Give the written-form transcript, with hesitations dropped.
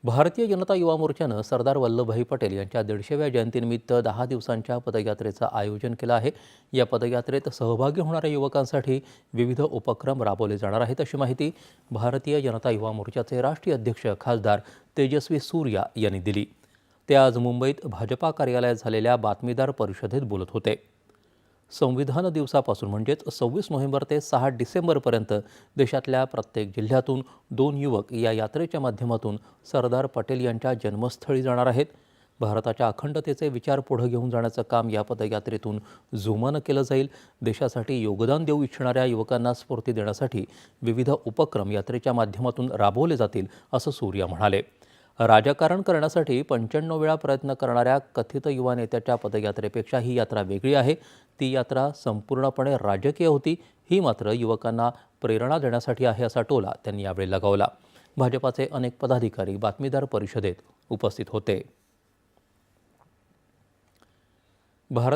भारतीय जनता युवा मोर्चानं सरदार वल्लभभाई पटेल यांच्या 150व्या जयंतीनिमित्त 10 दिवसांच्या पदयात्रेचं आयोजन केलं आहे। या पदयात्रेत सहभागी होणाऱ्या युवकांसाठी विविध उपक्रम राबवले जाणार आहेत, अशी माहिती भारतीय जनता युवा मोर्चाचे राष्ट्रीय अध्यक्ष खासदार तेजस्वी सूर्या यांनी दिली। ते आज मुंबईत भाजपा कार्यालयात झालेल्या बातमीदार परिषदेत बोलत होते। संविधान दिवसापासून म्हणजेच 26 नोव्हेंबर ते 6 डिसेंबरपर्यंत देशातल्या प्रत्येक जिल्ह्यातून 2 युवक या यात्रेच्या माध्यमातून सरदार पटेल यांच्या जन्मस्थळी जाणार आहेत। भारताच्या अखंडतेचे विचार पुढे घेऊन जाण्याचं काम या पदयात्रेतून जोमानं केलं जाईल। देशासाठी योगदान देऊ इच्छिणाऱ्या युवकांना स्फूर्ती देण्यासाठी विविध उपक्रम यात्रेच्या माध्यमातून राबवले जातील, असं सूर्या म्हणाले। राजकारण करण्यासाठी 95 वेळा प्रयत्न करणाऱ्या कथित युवा नेत्याच्या पदयात्रेपेक्षा ही यात्रा वेगळी आहे। ती यात्रा संपूर्णपणे राजकीय होती, ही मात्र युवकांना प्रेरणा देण्यासाठी आहे, असा टोला त्यांनी यावेळी लगावला। भाजपाचे अनेक पदाधिकारी बातमीदार परिषदेत उपस्थित होते। भारत